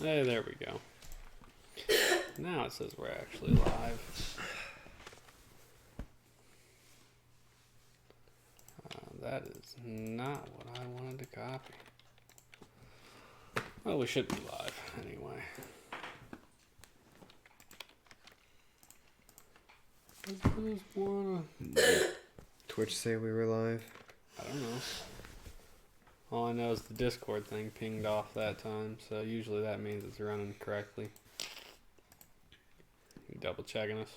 Hey, there we go. Now it says we're actually live. That is not what I wanted to copy. Well, we should be live anyway. I just wanna... Twitch say we were live? I don't know. All I know is the Discord thing pinged off that time, so usually that means it's running correctly. You double checking us?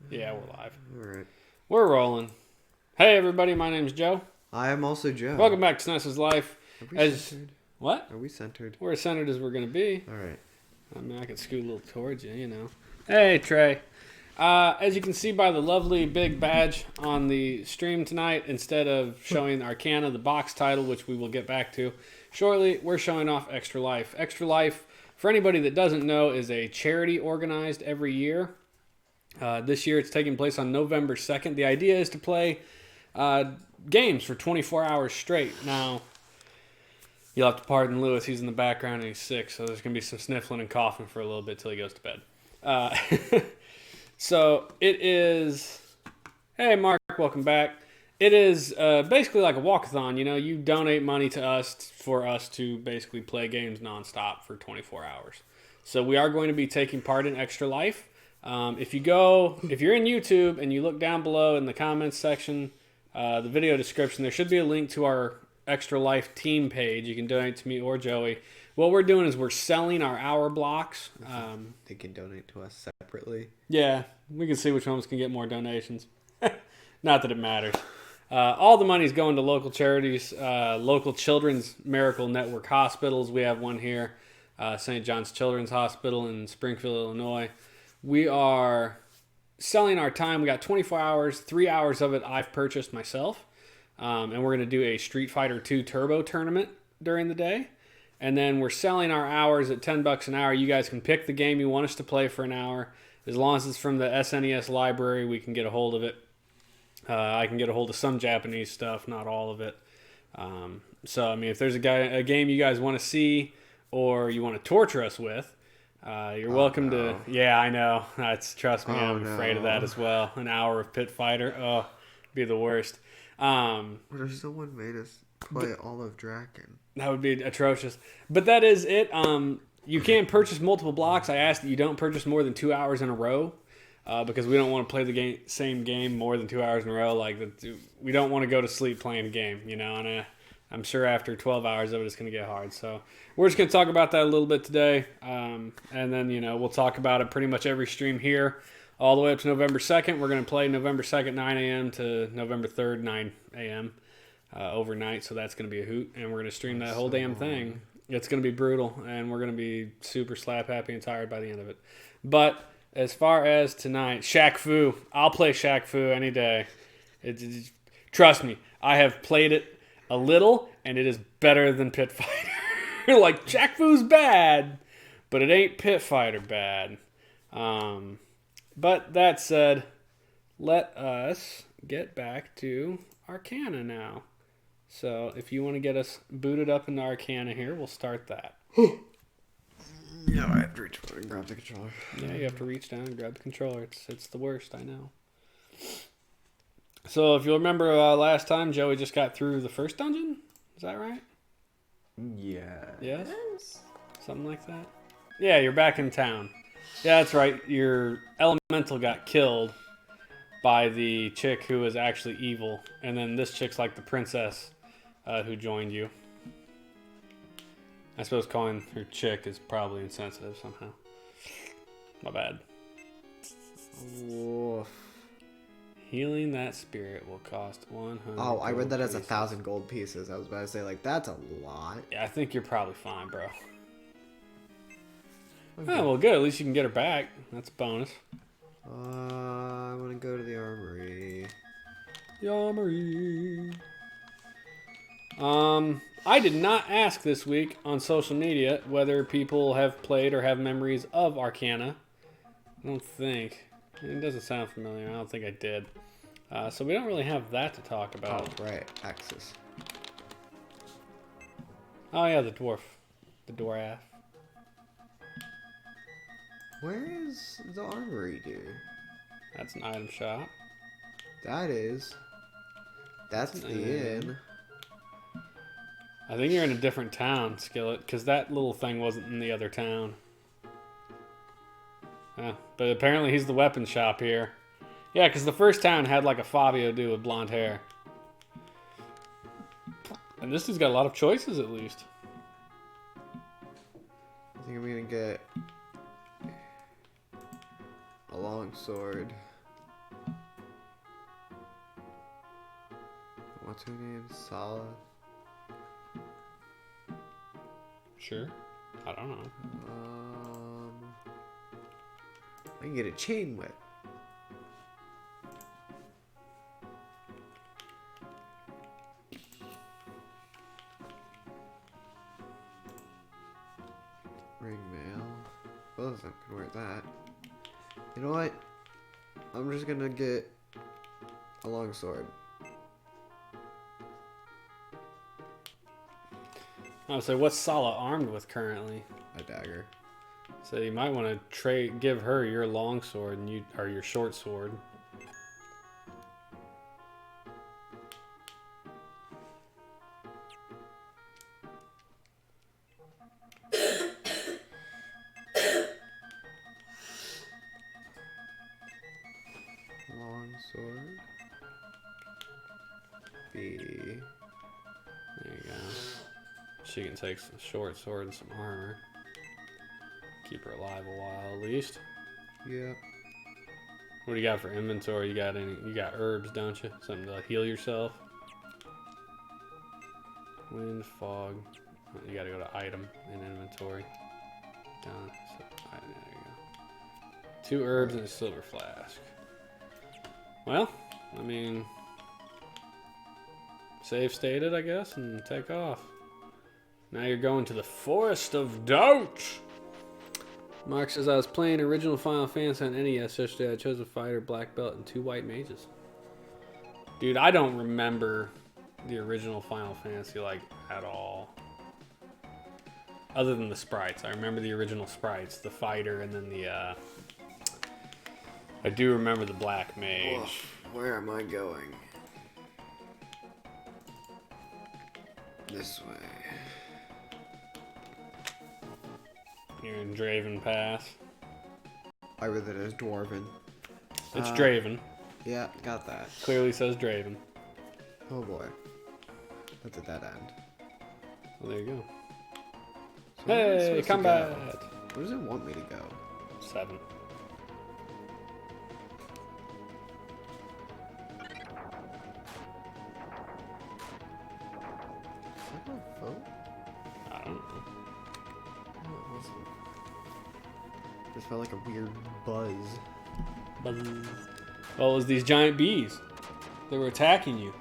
Yeah, we're live. Alright. We're rolling. Hey everybody, my name's Joe. I am also Joe. Welcome back to SNES's Life. Are we centered? What? Are we centered? We're as centered as we're going to be. Alright. I mean, I can scoot a little towards you, you know. Hey, Trey. As you can see by the lovely big badge on the stream tonight, instead of showing Arcana, the box title, which we will get back to shortly, we're showing off Extra Life. Extra Life, for anybody that doesn't know, is a charity organized every year. This year it's taking place on November 2nd. The idea is to play games for 24 hours straight. Now, you'll have to pardon Lewis. He's in the background and he's sick, so there's going to be some sniffling and coughing for a little bit till he goes to bed. So it is... Hey, Mark, welcome back. It is basically like a walkathon. You know, you donate money to us for us to basically play games nonstop for 24 hours. So we are going to be taking part in Extra Life. If you're in YouTube and you look down below in the comments section, the video description, there should be a link to our Extra Life team page. You can donate to me or Joey. What we're doing is we're selling our hour blocks. They can donate to us separately. Yeah, we can see which ones can get more donations. Not that it matters. All the money's going to local charities, local Children's Miracle Network hospitals. We have one here, St. John's Children's Hospital in Springfield, Illinois. We are selling our time. We got 24 hours, 3 hours of it I've purchased myself. And we're going to do a Street Fighter 2 Turbo tournament during the day. And then we're selling our hours at $10 an hour. You guys can pick the game you want us to play for an hour. As long as it's from the SNES library, we can get a hold of it. I can get a hold of some Japanese stuff, not all of it. So, I mean, if there's a game you guys want to see or you want to torture us with, you're welcome to... Yeah, I know. Trust me, I'm afraid of that as well. An hour of Pit Fighter. Oh, it'd be the worst. What if someone made us play all of Draken? That would be atrocious. But that is it. You can purchase multiple blocks. I ask that you don't purchase more than 2 hours in a row because we don't want to play the same game more than 2 hours in a row. We don't want to go to sleep playing a game, you know. And I'm sure after 12 hours of it, it's going to get hard. So we're just going to talk about that a little bit today. And then, you know, we'll talk about it pretty much every stream here all the way up to November 2nd. We're going to play November 2nd, 9 a.m. to November 3rd, 9 a.m. Overnight, so that's going to be a hoot, and we're going to stream that whole damn thing. It's going to be brutal, and we're going to be super slap happy and tired by the end of it. But as far as tonight, Shaq Fu, I'll play Shaq Fu any day. Trust me, I have played it a little, and it is better than Pit Fighter. Like, Shaq Fu's bad, but it ain't Pit Fighter bad. But that said, let us get back to Arcana now. So, if you want to get us booted up into Arcana here, we'll start that. Yeah, I have to reach over and grab the controller. Yeah, you have to reach down and grab the controller. It's the worst, I know. So, if you'll remember last time, Joey just got through the first dungeon? Is that right? Yeah. Yes? Something like that? Yeah, you're back in town. Yeah, that's right. Your elemental got killed by the chick who is actually evil. And then this chick's like the princess who joined you. I suppose calling her chick is probably insensitive somehow. My bad. Woof. Healing that spirit will cost 100. Oh, I read that as 1,000 gold pieces. I was about to say, like, that's a lot. Yeah, I think you're probably fine, bro. Okay. Oh, well, good. At least you can get her back. That's a bonus. I want to go to the armory. The armory. I did not ask this week on social media whether people have played or have memories of Arcana. I don't think. It doesn't sound familiar. I don't think I did. So we don't really have that to talk about. Oh, right. Axis. Oh, yeah, the dwarf. The dwarf. Where is the armory, dude? That's an item shop. That is. That's the inn. I think you're in a different town, Skillet, because that little thing wasn't in the other town. Yeah, but apparently he's the weapon shop here. Yeah, because the first town had like a Fabio dude with blonde hair. And this dude's got a lot of choices, at least. I think I'm gonna get a long sword. What's her name? Sala? Sure. I don't know. I can get a chain whip. Ring mail. Both of them can wear that. You know what? I'm just gonna get a long sword. I would say, what's Sala armed with currently? A dagger. So you might want to give her your long sword and or your short sword. Long sword. B. There you go. She can take some short sword and some armor. Keep her alive a while at least. Yeah. What do you got for inventory? You got herbs, don't you? Something to heal yourself. Wind, fog. Oh, you gotta go to item and inventory. Done. So, there you go. 2 herbs and a silver flask. Well, I mean, save stated, I guess, and take off. Now you're going to the Forest of Doubt. Mark says, I was playing original Final Fantasy on NES yesterday. I chose a fighter, black belt, and 2 white mages. Dude, I don't remember the original Final Fantasy, like, at all. Other than the sprites. I remember the original sprites, the fighter, and then the, I do remember the black mage. Oof, where am I going? This way. You're in Draven Pass. I read it as Dwarven. It's Draven. Yeah, got that. Clearly says Draven. Oh boy. That's a dead end. Well, there you go. So where am I Hey, supposed to combat! go? Where does it want me to go? 7. Is that a vote? I don't know. No, it wasn't. Just felt like a weird buzz. Buzz. Well, it was these giant bees. They were attacking you.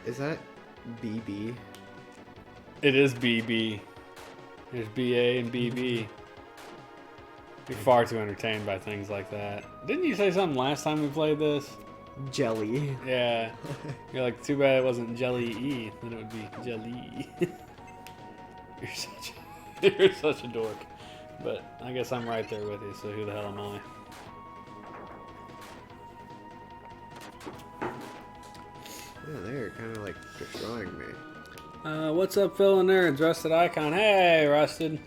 Is that BB? It is BB. There's BA and BB. You're far too entertained by things like that. Didn't you say something last time we played this? Jelly. Yeah. You're like, too bad it wasn't Jelly E. Then it would be Jelly. You're such a dork. But I guess I'm right there with you, so who the hell am I? Yeah, they're kind of like destroying me. What's up, Phil and Nerds? Rusted Icon. Hey, Rusted.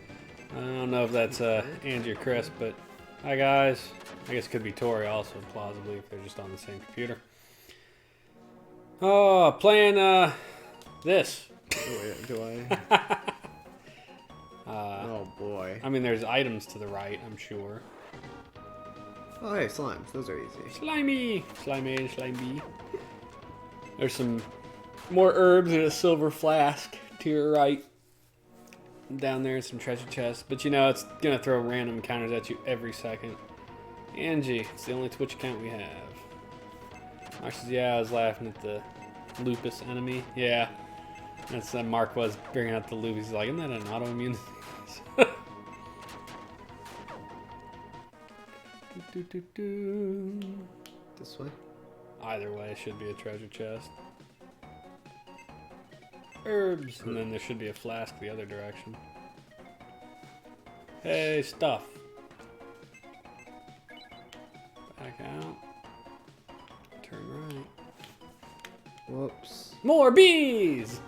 I don't know if that's Angie or Chris, but hi, guys. I guess it could be Tori also, plausibly, if they're just on the same computer. Oh, playing this. Do I? Oh boy. I mean, there's items to the right, I'm sure. Oh hey, slimes. Those are easy. Slimy! Slimy, slimy. There's some more herbs in a silver flask to your right. Down there, some treasure chests. But you know, it's gonna throw random encounters at you every second. Angie, it's the only Twitch account we have. Mark says, yeah, I was laughing at the lupus enemy. Yeah. That's Mark was bringing out the lupus. He's like, isn't that an autoimmune disease? This way? Either way, it should be a treasure chest. herbs. And then there should be a flask the other direction. Hey, stuff. Back out. Turn right. Whoops. More bees!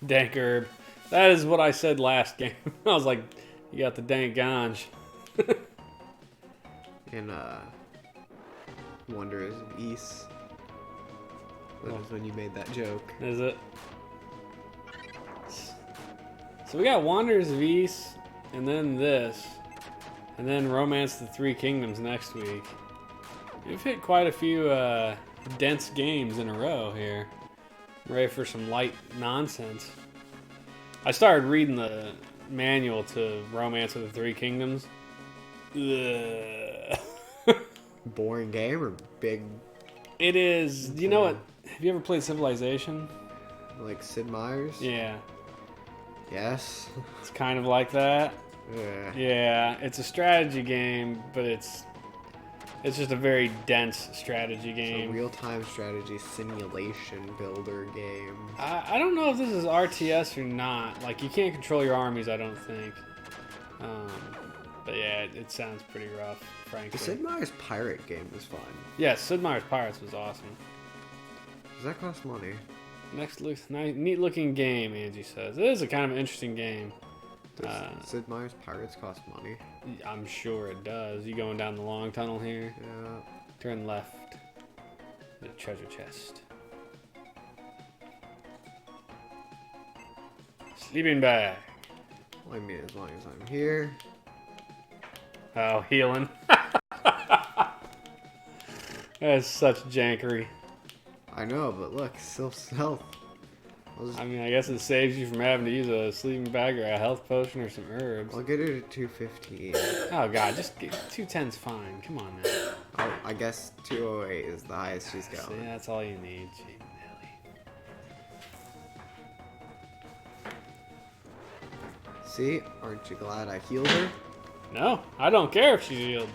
Dank herb. That is what I said last game. I was like, you got the dank ganj. And Wonders of East. That was when you made that joke. Is it? So we got Wanderers of East, and then this, and then Romance of the Three Kingdoms next week. We've hit quite a few dense games in a row here. Ready for some light nonsense. I started reading the manual to Romance of the Three Kingdoms. Ugh. Boring game or big? It is. You know what? Have you ever played Civilization? Like Sid Meier's? Yeah. Yes. It's kind of like that. Yeah. Yeah, it's a strategy game, but it's just a very dense strategy It's a game. real-time strategy simulation builder game. I don't know if this is RTS or not. Like, you can't control your armies, I don't think. But yeah, it sounds pretty rough, frankly. The Sid Meier's pirate game was fun. Yes, Sid Meier's Pirates was awesome. Does that cost money? Neat looking game, Angie says. It is a kind of interesting game. Does Sid Meier's Pirates cost money? I'm sure it does. You going down the long tunnel here? Yeah. Turn left. The treasure chest. Sleeping bag. Well, I mean, as long as I'm here. Oh, healing. That's such jankery. I know, but look, still health. I mean, I guess it saves you from having to use a sleeping bag or a health potion or some herbs. I'll get it at 215. Oh god, just get 210's fine. Come on now. Oh, I guess 208 is the highest she's See, going. that's all you need. Gee, Nelly. See? Aren't you glad I healed her? No, I don't care if she's healed.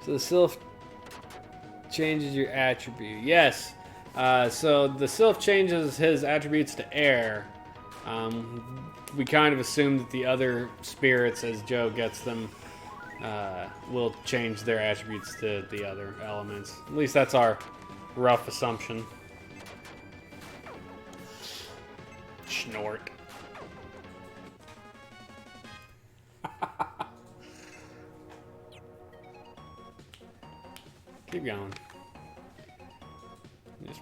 So the sylph changes your attribute. Yes. So the sylph changes his attributes to air. We kind of assume that the other spirits, as Joe gets them, will change their attributes to the other elements. At least that's our rough assumption. Snort. Keep going. Just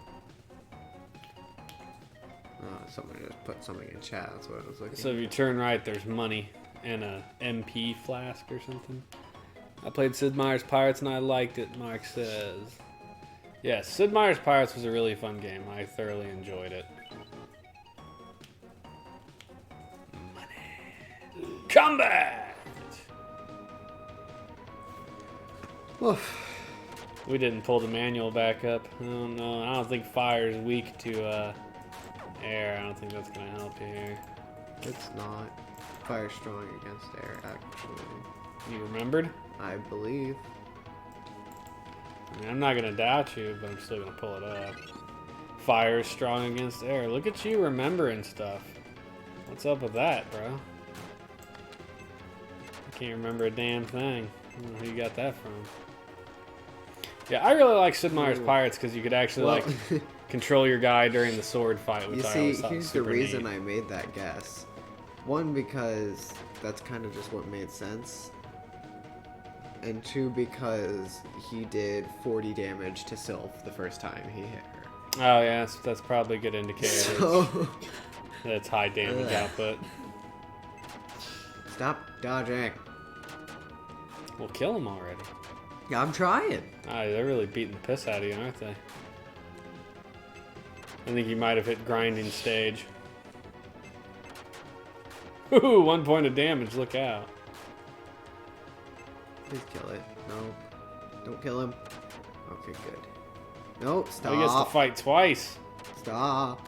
Someone just put something in chat. That's what I was looking. So if you turn right, there's money and a MP flask or something. I played Sid Meier's Pirates and I liked it, Mark says. Yes, Sid Meier's Pirates was a really fun game. I thoroughly enjoyed it. Money. Combat! Oof. We didn't pull the manual back up. I don't know. I don't think fire is weak to air. I don't think that's going to help you here. It's not. Fire strong against air, actually. You remembered? I believe. I mean, I'm not going to doubt you, but I'm still going to pull it up. Fire is strong against air. Look at you remembering stuff. What's up with that, bro? I can't remember a damn thing. I don't know who you got that from. Yeah, I really like Sid Meier's Pirates because you could actually, like, control your guy during the sword fight, which You I see, always thought was here's the super reason neat. I made that guess. One, because that's kind of just what made sense. And two, because he did 40 damage to Sylph the first time he hit her. Oh, yeah, that's probably a good indicator. So, That's high damage output. stop dodging. We'll kill him already. Yeah, I'm trying. They're really beating the piss out of you, aren't they? I think you might have hit grinding stage. Ooh, 1 point of damage, look out. Please kill it. No. Don't kill him. Okay, good. No, stop. He gets to fight twice. Stop.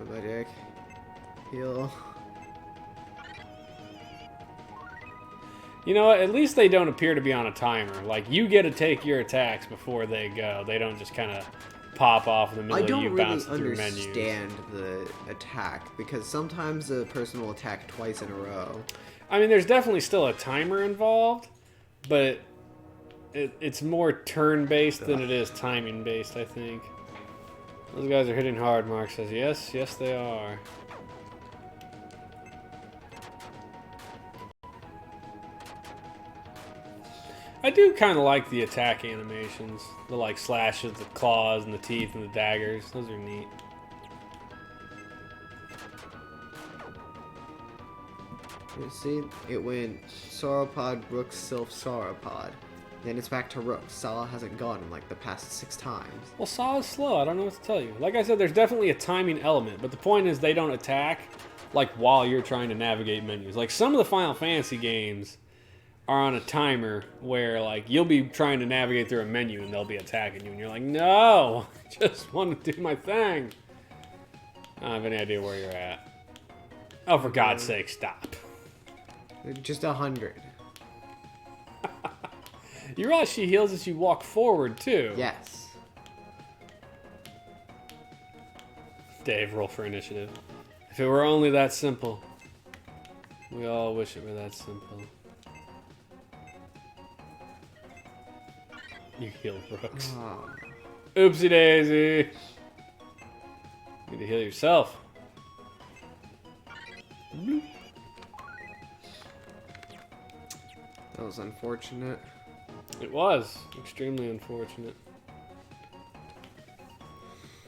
Medic. Heal. You know what? At least they don't appear to be on a timer. Like, you get to take your attacks before they go. They don't just kind of pop off in the middle of you bouncing through menus. I don't really understand the attack, because sometimes a person will attack twice in a row. I mean, there's definitely still a timer involved, but it's more turn-based than it is timing-based, I think. Those guys are hitting hard, Mark says. Yes, yes they are. I do kind of like the attack animations. The, like, slashes, the claws, and the teeth, and the daggers. Those are neat. You see, it went Sauropod, Rook, Sylph, Sauropod. Then it's back to Rook. Saw hasn't gone in, like, the past 6 times. Well, Saw is slow. I don't know what to tell you. Like I said, there's definitely a timing element, but the point is they don't attack, like, while you're trying to navigate menus. Like, some of the Final Fantasy games are on a timer where, like, you'll be trying to navigate through a menu and they'll be attacking you, and you're like, no, I just want to do my thing. I don't have any idea where you're at. Oh, for God's sake, stop. Just 100. You realize she heals as you walk forward, too. Yes. Dave, roll for initiative. If it were only that simple. We all wish it were that simple. You heal Brooks. Oh. Oopsie daisy. You need to heal yourself. Bloop. That was unfortunate. It was extremely unfortunate.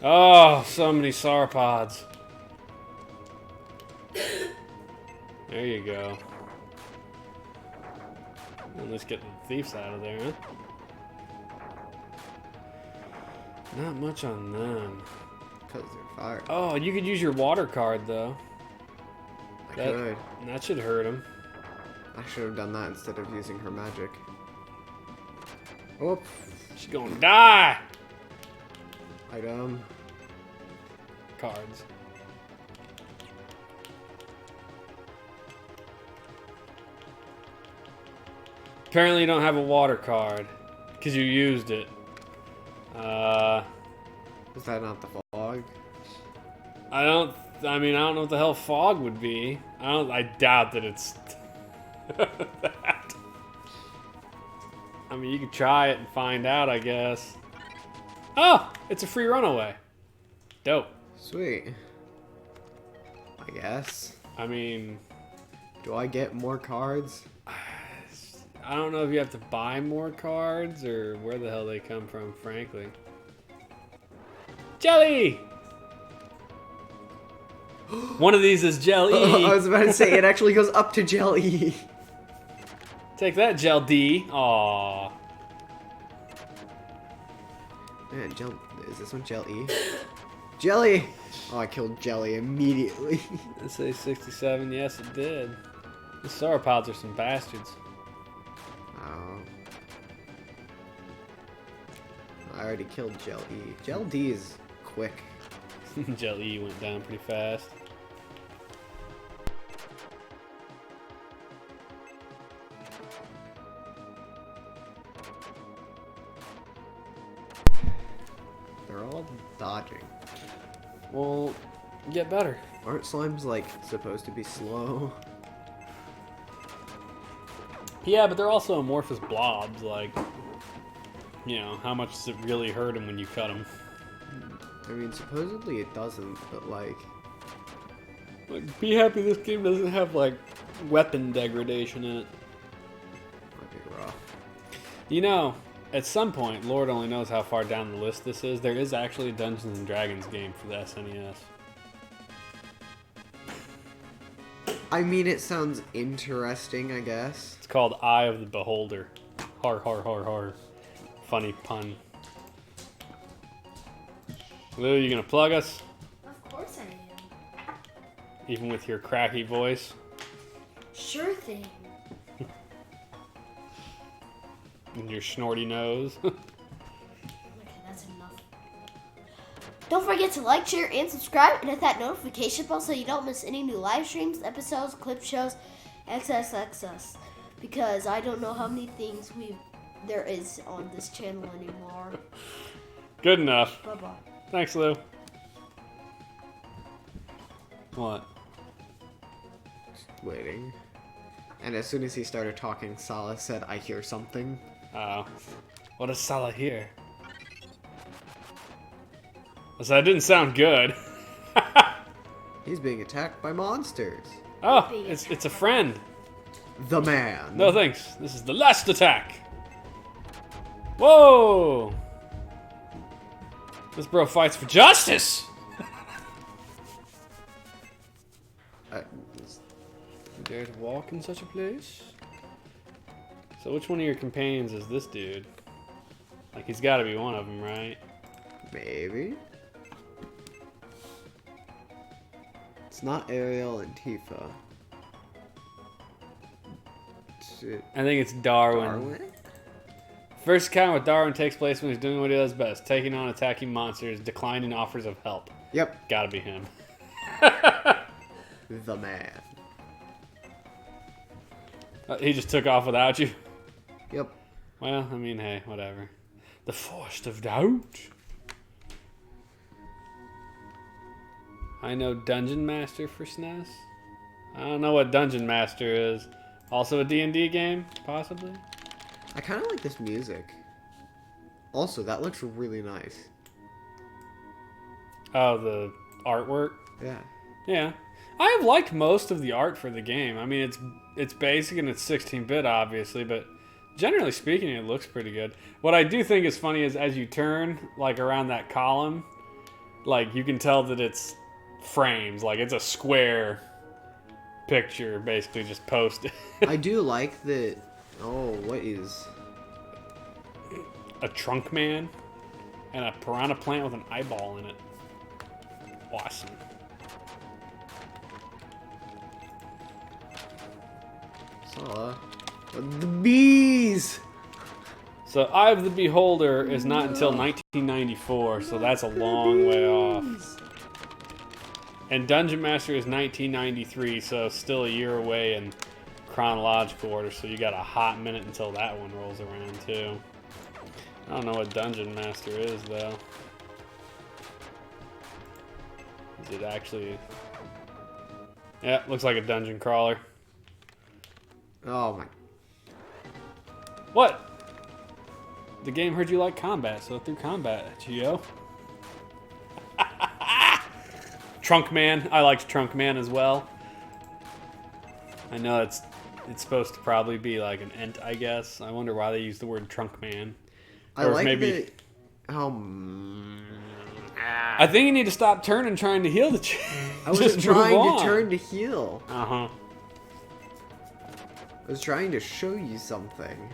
Oh, so many sauropods. There you go. Well, let's get the thieves out of there, huh? Not much on them. Because they're fired. Oh, you could use your water card, though. I could. That should hurt him. I should have done that instead of using her magic. Whoop. She's gonna die! Item. Cards. Apparently you don't have a water card. Because you used it. Is that not the fog? I don't know what the hell fog would be. I doubt that it's that. I mean, you could try it and find out, I guess. Oh, it's a free runaway. Dope. Sweet. I guess. I mean, do I get more cards? I don't know if you have to buy more cards or where the hell they come from, frankly. Jelly! One of these is Gel E. I was about to say, it actually goes up to Gel E. Take that, Gel D. Aww. Man, is this one Gel E? Jelly! Oh, I killed Jelly immediately. Let's say 67. Yes, it did. The sauropods are some bastards. Oh. I already killed Gel E. Gel D is quick. Gel E went down pretty fast. They're all dodging. Well, get better. Aren't slimes, like, supposed to be slow? Yeah, but they're also amorphous blobs. Like, you know, how much does it really hurt them when you cut them? I mean, supposedly it doesn't, but, like, be happy this game doesn't have, like, weapon degradation in it. might be rough. You know, at some point, Lord only knows how far down the list this is, there is actually a Dungeons and Dragons game for the SNES. I mean, it sounds interesting, I guess. It's called Eye of the Beholder. Har har har har. Funny pun. Lou, you gonna plug us? Of course I am. Even with your cracky voice? Sure thing. And your snorty nose? Okay, that's enough. Don't forget to like, share, and subscribe, and hit that notification bell so you don't miss any new live streams, episodes, clip shows, XSXS. Because I don't know how many things there is on this channel anymore. Good enough. Bye-bye. Thanks, Lou. What? Waiting. And as soon as he started talking, Salah said, "I hear something." Oh. What does Salah hear? So that didn't sound good. He's being attacked by monsters. Oh, it's a friend. The man. No thanks. This is the last attack. Whoa! This bro fights for justice! You dare to walk in such a place? So which one of your companions is this dude? Like, he's gotta be one of them, right? Maybe. It's not Ariel and Tifa. I think it's Darwin. Darwin? First encounter with Darwin takes place when he's doing what he does best, taking on attacking monsters, declining offers of help. Yep. Gotta be him. The man. He just took off without you? Yep. Well, I mean, hey, whatever. The Forest of Doubt. I know Dungeon Master for SNES. I don't know what Dungeon Master is. Also a D&D game, possibly? I kind of like this music. Also, that looks really nice. Oh, the artwork? Yeah. Yeah. I have liked most of the art for the game. I mean, it's basic and it's 16-bit, obviously, but generally speaking, it looks pretty good. What I do think is funny is as you turn, like, around that column, like, you can tell that it's frames. Like, it's a square picture, basically, just posted. I do like that. Oh, what is... A trunk man and a piranha plant with an eyeball in it. Awesome. Salah. The bees! So, Eye of the Beholder is not until 1994, so that's a long way off. And Dungeon Master is 1993, so still a year away in chronological order, so you got a hot minute until that one rolls around, too. I don't know what Dungeon Master is, though. Is it actually... Yeah, looks like a dungeon crawler. Oh my... What? The game heard you like combat, so it threw combat at you, yo. Trunk Man. I liked Trunk Man as well. I know it's supposed to probably be like an ent, I guess. I wonder why they use the word Trunk Man. I Or like maybe... that... I think you need to stop turning trying to heal the chick. I wasn't trying to turn to heal. Uh-huh. I was trying to show you something.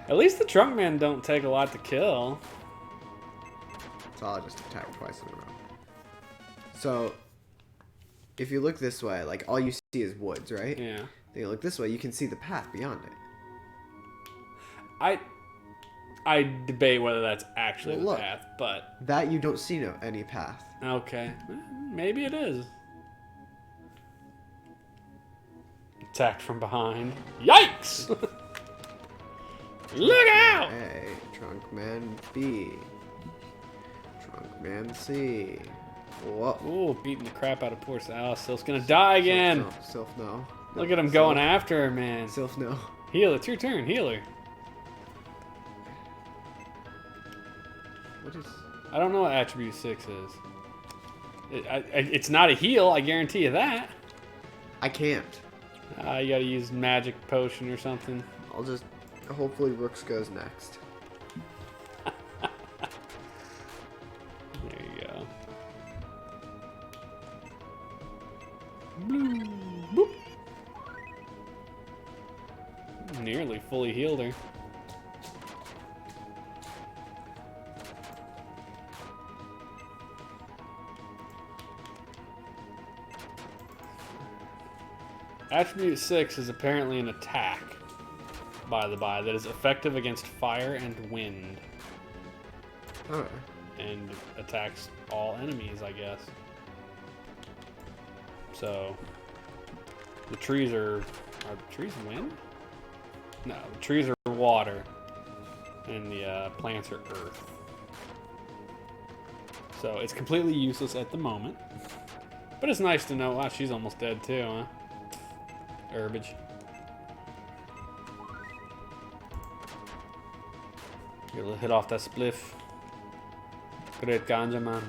At least the Trunk Man don't take a lot to kill. So I'll just attack twice in a row. So, if you look this way, like, all you see is woods, right? Yeah. Then you look this way, you can see the path beyond it. I debate whether that's actually Well, the look. path, but... That you don't see any path. Okay. Maybe it is. Attacked from behind. Yikes! Look out! A, Trunk Man B, Trunk Man C. Whoa. Ooh, beating the crap out of poor Sal. Sylph's gonna die again. Sylph, no. Look at him going after her, man. Sylph, no. Heal, it's your turn. Heal her. What is... I don't know what attribute 6 is. It's not a heal, I guarantee you that. I can't. You gotta use magic potion or something. I'll just... Hopefully Rooks goes next. There you go. Blue. Boop. Nearly fully healed her. Attribute 6 is apparently an attack, by the by, that is effective against fire and wind. Oh. and attacks all enemies, I guess. So the trees are the trees wind? No, the trees are water, and the plants are earth. So it's completely useless at the moment. But it's nice to know, wow, she's almost dead too, huh? Herbage. You'll hit off that spliff. Great ganja, man.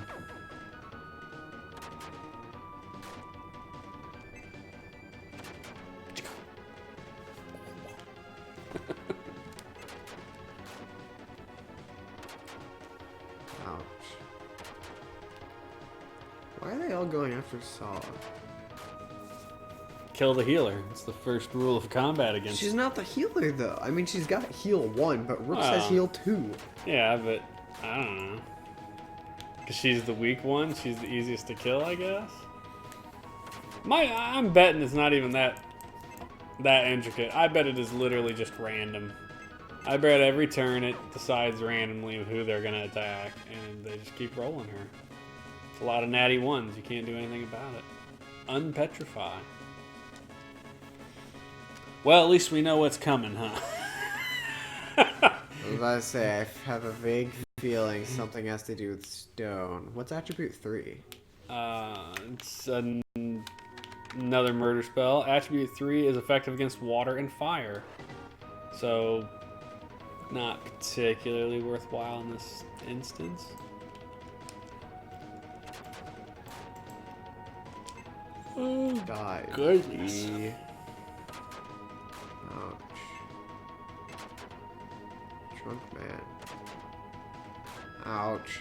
Ouch. Why are they all going after Saw? Kill the healer. It's the first rule of combat against. She's not the healer though. I mean, she's got heal 1, but Rook says heal 2. Yeah, but I don't know. Because she's the weak one. She's the easiest to kill, I guess. I'm betting it's not even that intricate. I bet it is literally just random. I bet every turn it decides randomly who they're going to attack, and they just keep rolling her. It's a lot of natty ones. You can't do anything about it. Unpetrify. Well, at least we know what's coming, huh? I was about to say, I have a vague feeling something has to do with stone. What's attribute 3? It's another murder spell. Attribute 3 is effective against water and fire. So, not particularly worthwhile in this instance. Oh, Die. goodness. Ouch. Trunk man. Ouch.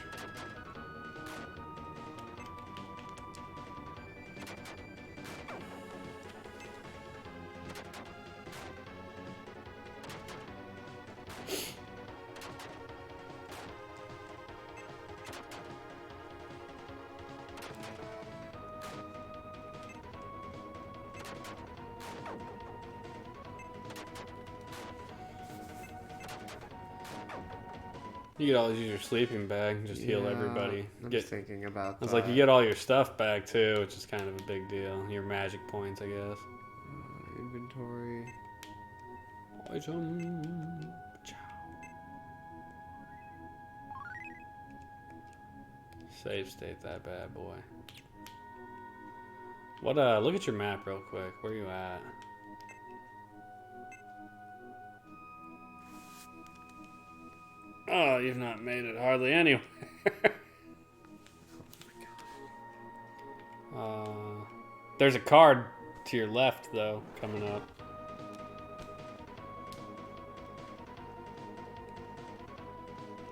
You could always use your sleeping bag, just heal Yeah, everybody. I'm just thinking about It's that. like you get all your stuff back too, which is kind of a big deal. Your magic points, I guess. Inventory. Item. Save state that bad boy. What? Look at your map real quick. Where you at? Oh, you've not made it hardly anywhere. There's a card to your left, though, coming up.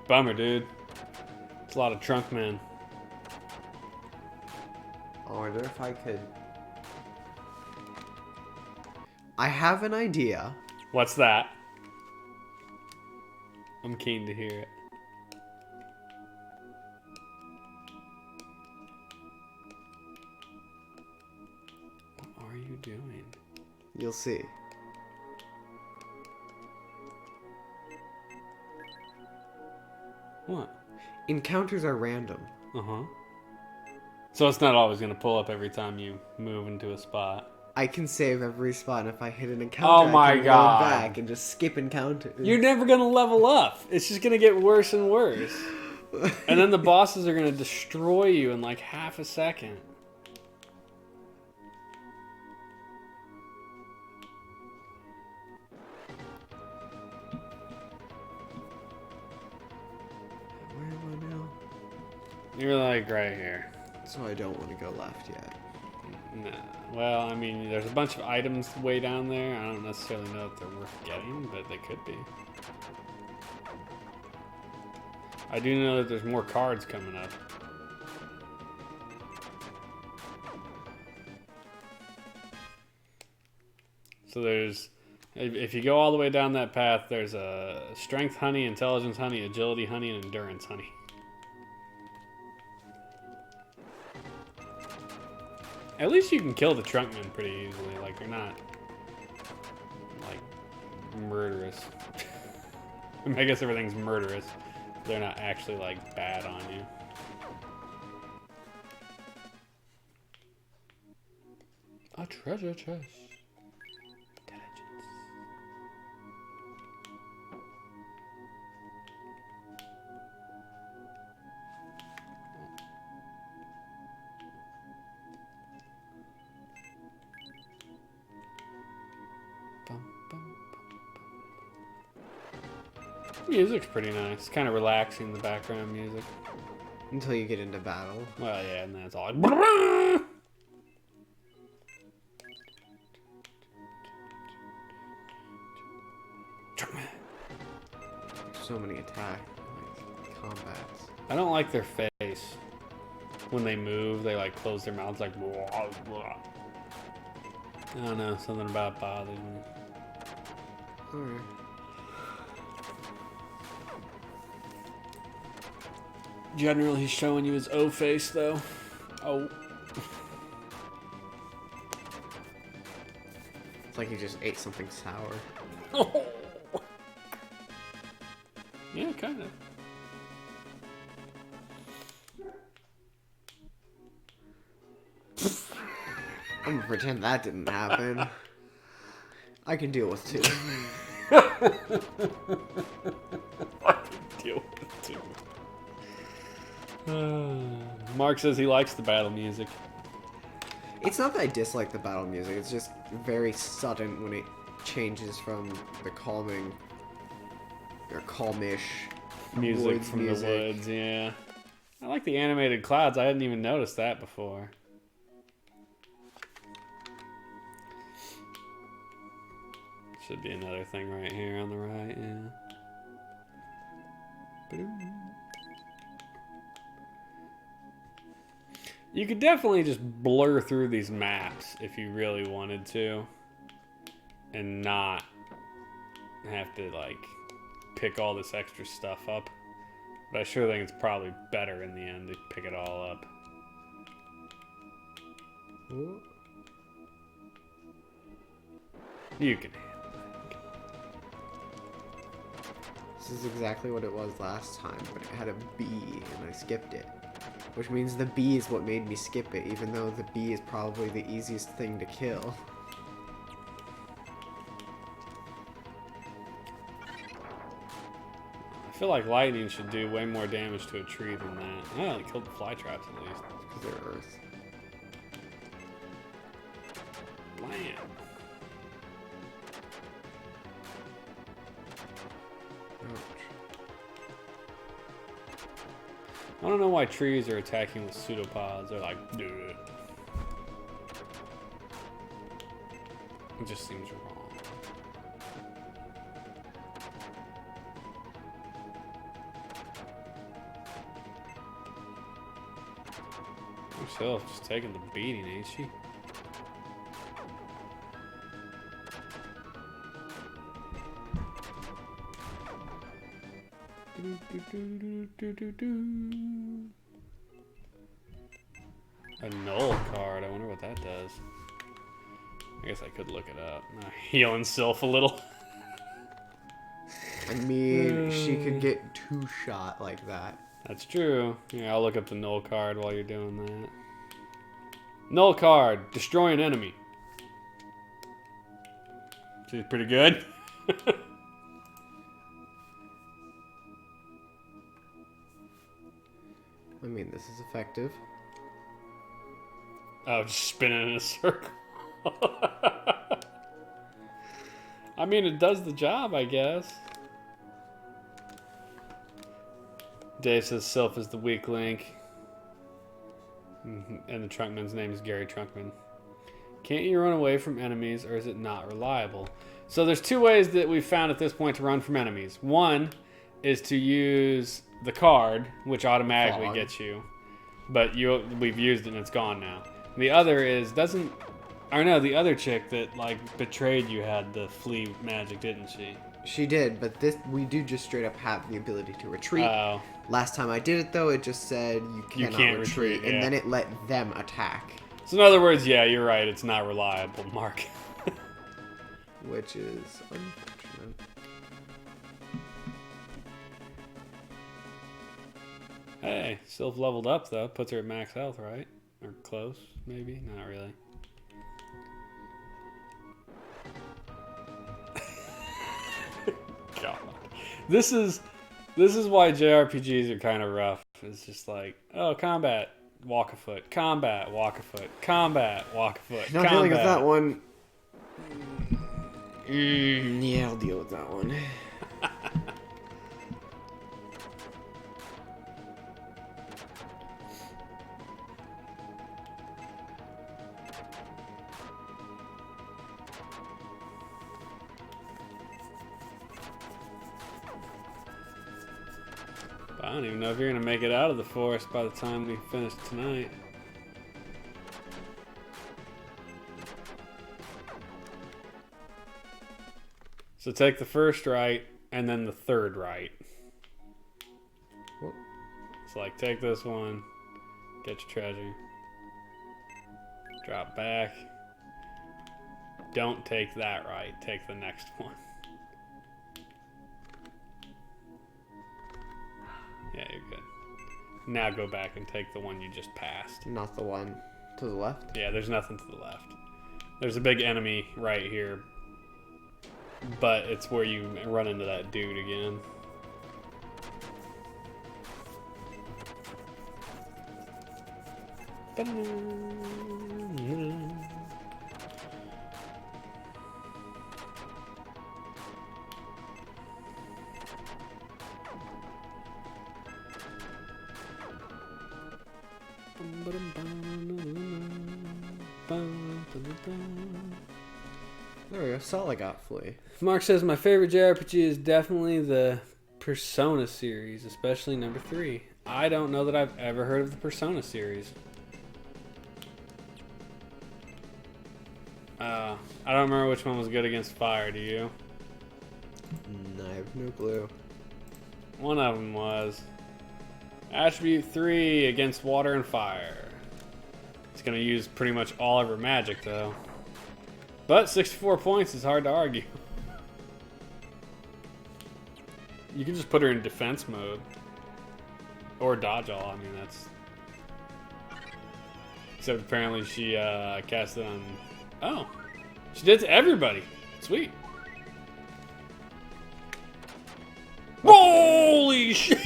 Bummer, dude. It's a lot of trunk men. I wonder if I could... I have an idea. What's that? I'm keen to hear it. What are you doing? You'll see. What? Encounters are random. Uh-huh. So it's not always going to pull up every time you move into a spot. I can save every spot, and if I hit an encounter, Oh my I can God. roll back and just skip encounters. You're never going to level up. It's just going to get worse and worse. And then the bosses are going to destroy you in like half a second. Where am I now? You're like right here. So I don't want to go left yet. Nah. Well, I mean, there's a bunch of items way down there. I don't necessarily know if they're worth getting, but they could be. I do know that there's more cards coming up. So there's, if you go all the way down that path, there's a strength honey, intelligence honey, agility honey, and endurance honey. At least you can kill the trunkmen pretty easily. Like, they're not, like, murderous. I mean, I guess everything's murderous. They're not actually like bad on you. A treasure chest. Intelligence. Bum, bum, bum. Music's pretty nice. Kind of relaxing, the background music. Until you get into battle. Well, yeah, and then it's all like... So many attack combats. I don't like their face. When they move, they like close their mouths like... Blah, blah. I don't know, something about it bothers me. Alright. Generally, he's showing you his O face, though. Oh. It's like he just ate something sour. Oh. Yeah, kind of. I'm gonna pretend that didn't happen. I can deal with two. I can deal with it, too. Mark says he likes the battle music. It's not that I dislike the battle music, it's just very sudden when it changes from the calming or calmish Music from the woods, yeah. I like the animated clouds. I hadn't even noticed that before. Should be another thing right here on the right, yeah. You could definitely just blur through these maps if you really wanted to. And not have to, like, pick all this extra stuff up. But I sure think it's probably better in the end to pick it all up. Ooh. You can handle it. This is exactly what it was last time, but it had a B and I skipped it. Which means the B is what made me skip it, even though the B is probably the easiest thing to kill. I feel like lightning should do way more damage to a tree than that. Oh, it killed the fly traps at least. Because they're Earth. Land. Ouch. I don't know why trees are attacking with pseudopods. They're like, dude. It just seems wrong. Herself just taking the beating, ain't she? A null card. I wonder what that does. I guess I could look it up. Healing Sylph a little. I mean, she could get two-shot like that. That's true. Yeah, I'll look up the null card while you're doing that. Null card. Destroy an enemy. She's pretty good. I mean, this is effective. Oh, just spinning in a circle. I mean, it does the job, I guess. Dave says Sylph is the weak link. And the Trunkman's name is Gary Trunkman. Can't you run away from enemies, or is it not reliable? So there's two ways that we've found at this point to run from enemies. One is to use the card, which automatically Fog. gets you. But we've used it and it's gone now. The other is, the other chick that, like, betrayed you had the flea magic, didn't she? She did, but we do just straight up have the ability to retreat. Oh. Last time I did it, though, it just said you can't retreat, yeah. and then it let them attack. So in other words, yeah, you're right. It's not reliable, Mark. Which is unfortunate. Hey, Sylph leveled up though. Puts her at max health, right? Or close, maybe? Not really. God. This is why JRPGs are kind of rough. It's just like, oh, combat, walk a foot, combat, walk a foot, combat, walk a foot. Not dealing with that one. Yeah, I'll deal with that one. I don't even know if you're gonna make it out of the forest by the time we finish tonight. So take the first right and then the third right. What? It's like take this one, get your treasure, drop back. Don't take that right, take the next one. Yeah, you're good. Now go back and take the one you just passed. Not the one to the left? Yeah, there's nothing to the left. There's a big enemy right here. But it's where you run into that dude again. There we go. Solid got flea. Mark says my favorite JRPG is definitely the Persona series, especially number 3. I don't know that I've ever heard of the Persona series. I don't remember which one was good against fire, do you? I have no clue. One of them was Attribute 3 against water and fire. It's going to use pretty much all of her magic, though. But 64 points is hard to argue. You can just put her in defense mode. Or dodge all, I mean, that's... Except apparently she cast it on... Oh! She did to everybody! Sweet. Holy shit!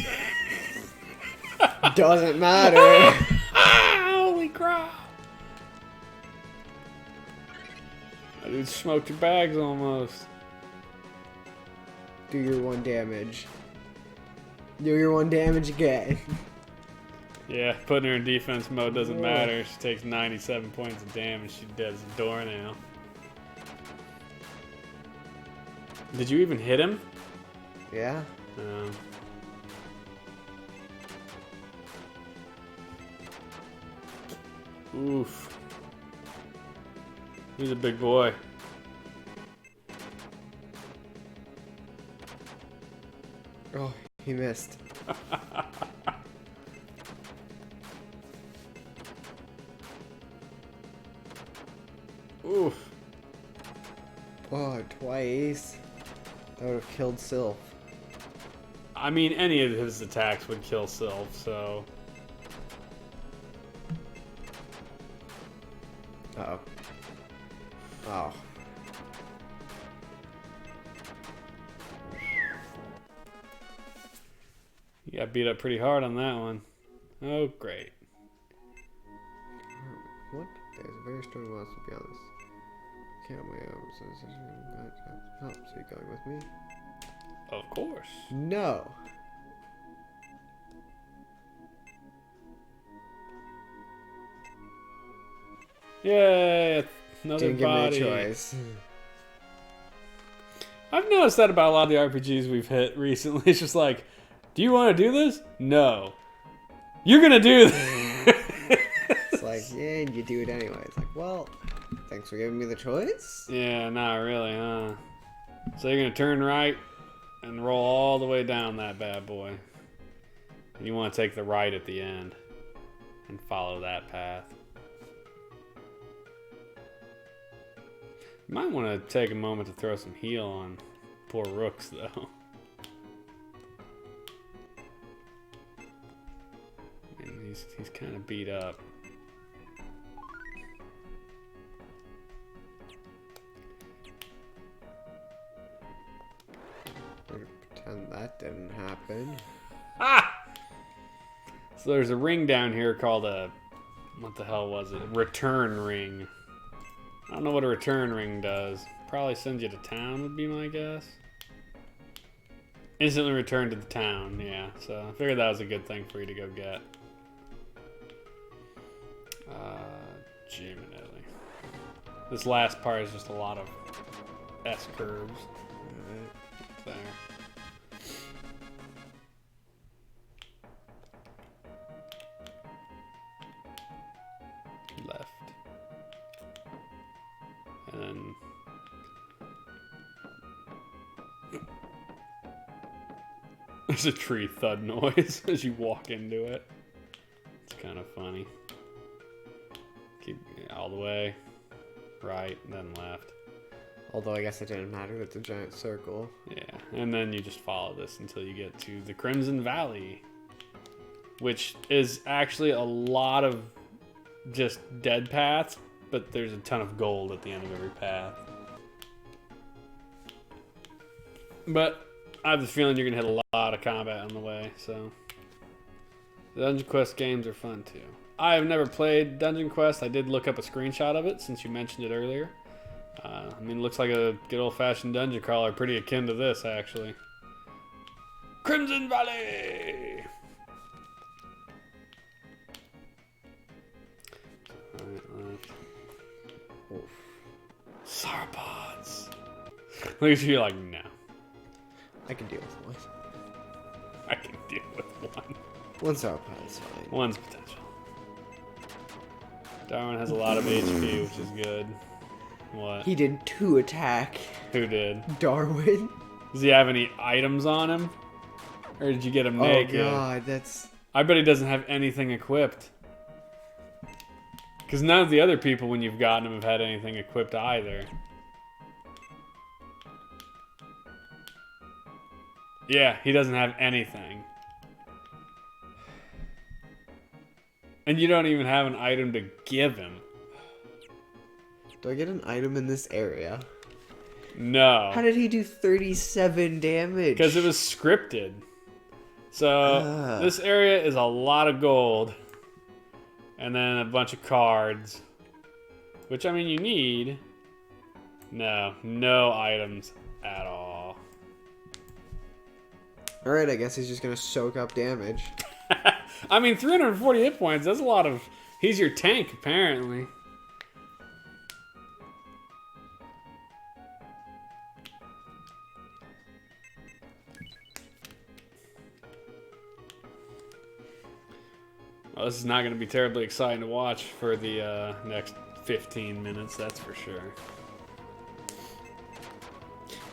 Doesn't matter. Holy crap! That dude smoked your bags almost. Do your 1 damage. Do your 1 damage again. Yeah, putting her in defense mode doesn't matter. She takes 97 points of damage. She does a door now. Did you even hit him? Yeah. Oof. He's a big boy. Oh, he missed. Oof. Oh, twice. That would have killed Sylph. I mean, any of his attacks would kill Sylph, so... Uh-oh. Oh. You got beat up pretty hard on that one. Oh, great. What? There's a very strong will to be honest. Can't wait. Help. So you going with me? Of course. No. Yay! Another Didn't give body. me a choice. I've noticed that about a lot of the RPGs we've hit recently. It's just like, do you want to do this? No. You're gonna do this. It's like, yeah, and you do it anyway. It's like, well, thanks for giving me the choice. Yeah, not really, huh? So you're gonna turn right and roll all the way down that bad boy. And you want to take the right at the end and follow that path. You might want to take a moment to throw some heal on poor Rooks, though. he's kind of beat up. Pretend that didn't happen. Ah! So there's a ring down here called a... What the hell was it? Return ring. I don't know what a return ring does. Probably sends you to town would be my guess. Instantly return to the town, yeah. So I figured that was a good thing for you to go get. Jiminelli. This last part is just a lot of S curves. There. Left. And then there's a tree thud noise as you walk into it. It's kind of funny. Keep all the way right and then left. Although I guess it didn't matter. It's a giant circle. Yeah, and then you just follow this until you get to the Crimson Valley, which is actually a lot of just dead paths, but there's a ton of gold at the end of every path. But I have the feeling you're going to hit a lot of combat on the way, so... The Dungeon Quest games are fun, too. I have never played Dungeon Quest. I did look up a screenshot of it, since you mentioned it earlier. I mean, it looks like a good old-fashioned dungeon crawler, pretty akin to this, actually. Crimson Valley! Alright, left. Oof. Sauropods. Look at you like, no. I can deal with one. I can deal with one. One sauropod is fine. One's potential. Darwin has a lot of HP, which is good. What? He did 2 attack. Who did? Darwin. Does he have any items on him? Or did you get him naked? Oh god, that's... I bet he doesn't have anything equipped. Because none of the other people, when you've gotten him, have had anything equipped either. Yeah, he doesn't have anything. And you don't even have an item to give him. Do I get an item in this area? No. How did he do 37 damage? Because it was scripted. So this area is a lot of gold. And then a bunch of cards. Which, I mean, you need. No. No items at all. Alright, I guess he's just gonna soak up damage. I mean, 340 hit points, that's a lot of... He's your tank, apparently. Well, this is not going to be terribly exciting to watch for the next 15 minutes, that's for sure.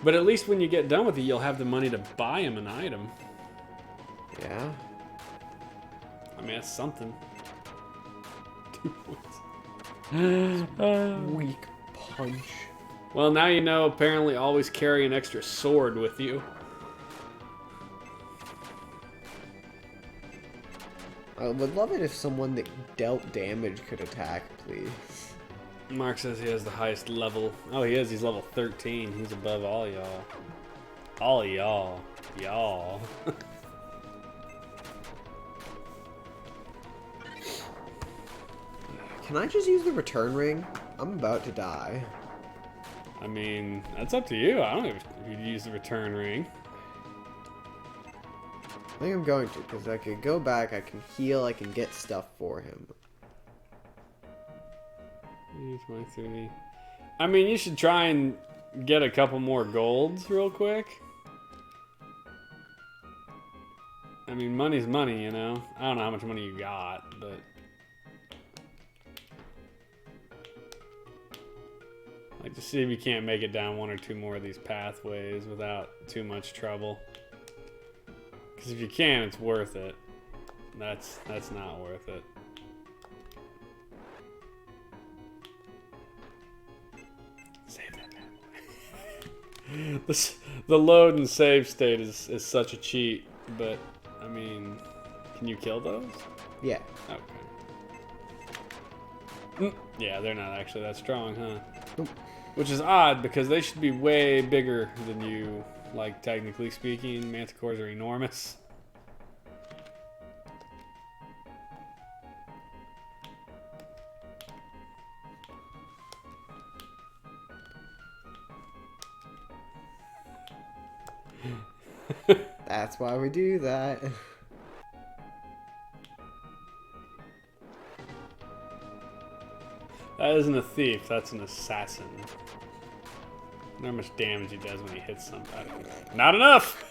But at least when you get done with it, you'll have the money to buy him an item. Yeah. I mean, that's something. 2 points. Weak punch. Well, now you know, apparently always carry an extra sword with you. I would love it if someone that dealt damage could attack, please. Mark says he has the highest level. Oh, he is. He's level 13. He's above all y'all. All y'all. Y'all. Can I just use the return ring? I'm about to die. I mean, that's up to you. I don't know if you'd use the return ring. I think I'm going to, because I can go back, I can heal, I can get stuff for him. 23. I mean, you should try and get a couple more golds real quick. I mean, money's money, you know? I don't know how much money you got, but... Like, to see if you can't make it down 1 or 2 more of these pathways without too much trouble. Because if you can, it's worth it. That's not worth it. Save that man. The load and save state is such a cheat, but I mean, can you kill those? Yeah. Okay. Yeah, they're not actually that strong, huh? Nope. Which is odd because they should be way bigger than you. Like, technically speaking, manticores are enormous. That's why we do that. That isn't a thief, that's an assassin. I wonder how much damage he does when he hits somebody. Not enough!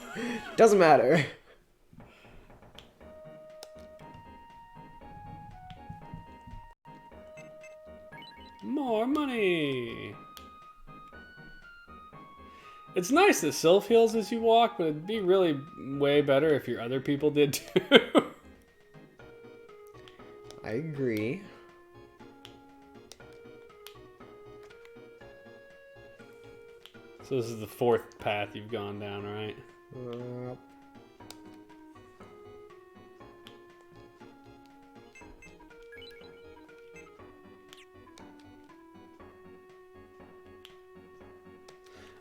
Doesn't matter. More money! It's nice that Sylph heals as you walk, but it'd be really way better if your other people did too. I agree. So this is the 4th path you've gone down, right?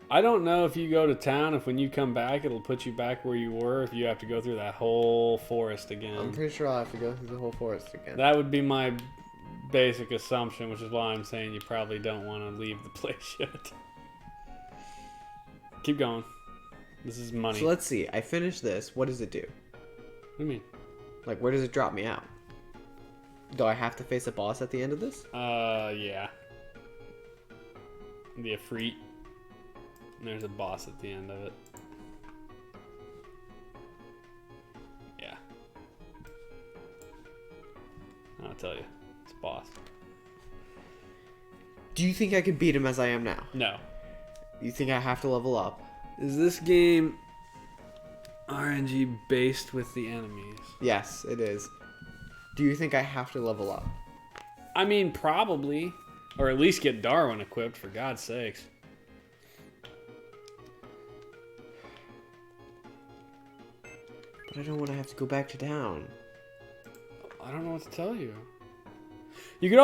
I don't know if you go to town, if when you come back, it'll put you back where you were, if you have to go through that whole forest again. I'm pretty sure I'll have to go through the whole forest again. That would be my basic assumption, which is why I'm saying you probably don't want to leave the place yet. Keep going. This is money. So let's see. I finished this. What does it do? What do you mean? Like, where does it drop me out? Do I have to face a boss at the end of this? Yeah. The Efreet. And there's a boss at the end of it. Yeah. I'll tell you. It's a boss. Do you think I could beat him as I am now? No. You think I have to level up? Is this game RNG based with the enemies? Yes, it is. Do you think I have to level up? I mean, probably. Or at least get Darwin equipped, for God's sakes. But I don't want to have to go back to town. I don't know what to tell you. You could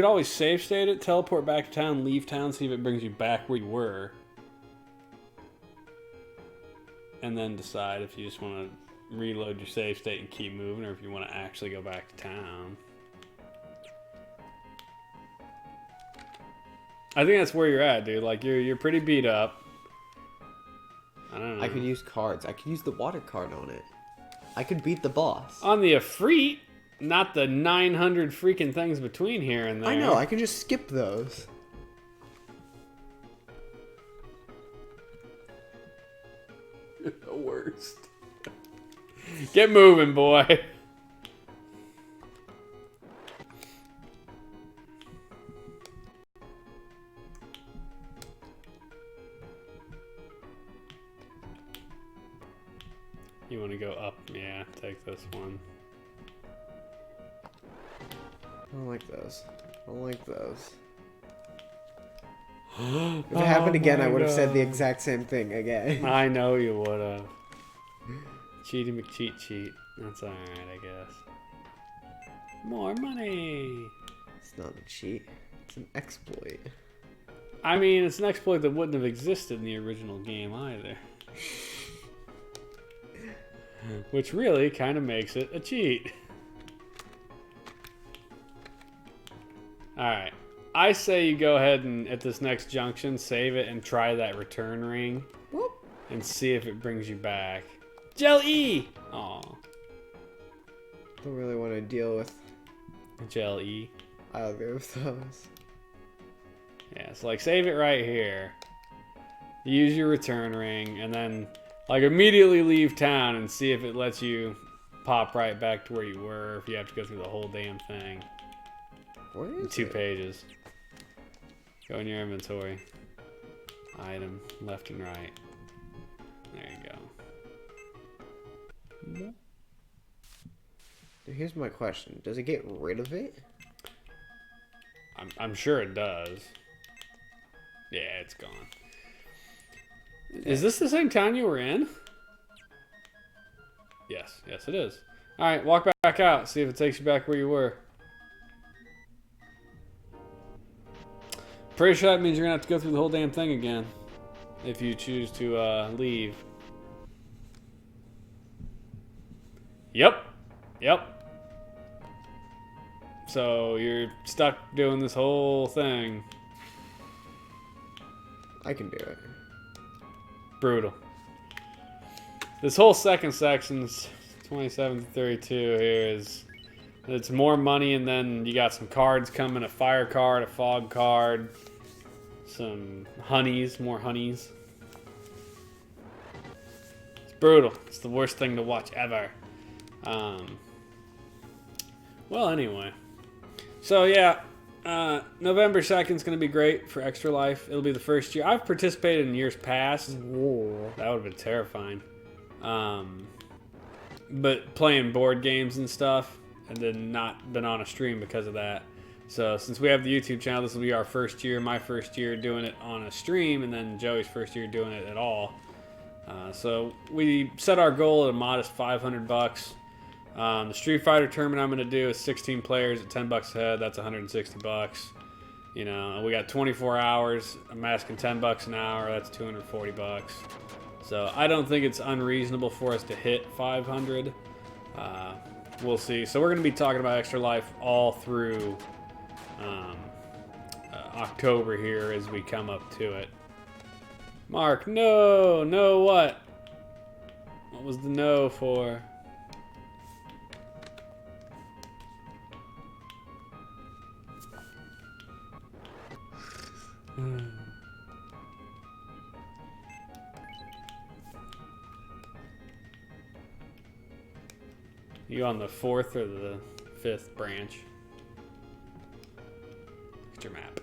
always save state it, teleport back to town, leave town, see if it brings you back where you were. And then decide if you just want to reload your save state and keep moving, or if you want to actually go back to town. I think that's where you're at, dude. Like, you're pretty beat up. I don't know. I could use cards. I could use the water card on it. I could beat the boss. On the Efreet, not the 900 freaking things between here and there. I know. I can just skip those. You're the worst. Get moving, boy. You want to go up? Yeah, take this one. I don't like those. I don't like those. If it happened again, I would have said the exact same thing again. I know you would have. Cheaty McCheat cheat. That's alright, I guess. More money! It's not a cheat. It's an exploit. I mean, it's an exploit that wouldn't have existed in the original game either. Which really kind of makes it a cheat. Alright. I say you go ahead and, at this next junction, save it and try that return ring. Whoop. And see if it brings you back. Gel-E! Aw. Don't really want to deal with Gel-E. either of those. Yeah, so like save it right here. Use your return ring and then like immediately leave town and see if it lets you pop right back to where you were, if you have to go through the whole damn thing. Where is Two it? pages. Go in your inventory. Item, left and right. There you go. Here's my question. Does it get rid of it? I'm sure it does. Yeah, it's gone. Is this the same town you were in? Yes, yes it is. Alright, walk back back out. See if it takes you back where you were. Pretty sure that means you're going to have to go through the whole damn thing again. If you choose to leave. Yep. So you're stuck doing this whole thing. I can do it. Brutal. This whole second section's 27 to 32 here is... It's more money, and then you got some cards coming, a fire card, a fog card, some honeys, more honeys. It's brutal. It's the worst thing to watch ever. Well, anyway. So, yeah, November 2nd is going to be great for Extra Life. It'll be the first year. I've participated in years past. Whoa. That would have been terrifying. But playing board games and stuff, and then not been on a stream because of that. So since we have the YouTube channel, this will be our first year, my first year doing it on a stream, and then Joey's first year doing it at all. So we set our goal at a modest $500. The Street Fighter tournament I'm going to do is 16 players at $10 a head. That's $160. You know, we got 24 hours. I'm asking $10 an hour. That's $240. So I don't think it's unreasonable for us to hit 500. We'll see. So we're going to be talking about Extra Life all through October here as we come up to it. Mark, no what? What was the no for? You on the 4th or the 5th branch? Look at your map.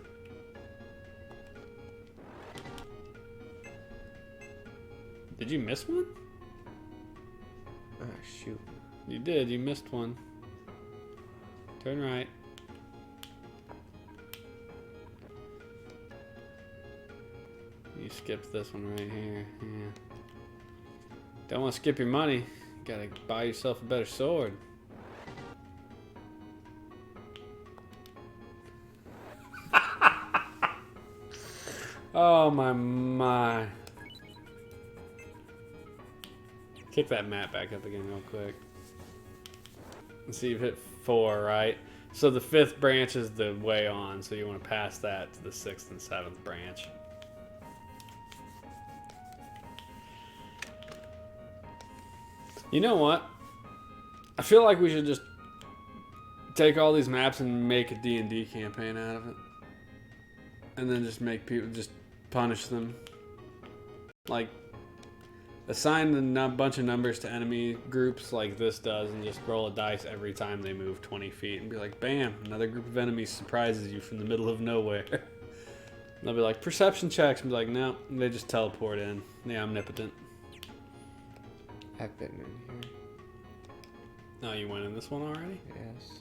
Did you miss one? Ah, shoot. You did. You missed one. Turn right. You skipped this one right here. Yeah. Don't want to skip your money. Gotta buy yourself a better sword. Oh my. Kick that map back up again real quick. Let's see, you've hit 4, right? So the 5th branch is the way on, so you want to pass that to the 6th and 7th branch. You know what? I feel like we should just take all these maps and make a D&D campaign out of it. And then just make people, just punish them. Like, assign a bunch of numbers to enemy groups like this does, and just roll a dice every time they move 20 feet. And be like, bam, another group of enemies surprises you from the middle of nowhere. And they'll be like, perception checks. And be like, no, they just teleport in. The omnipotent. I've been in here. No, you went in this one already? Yes.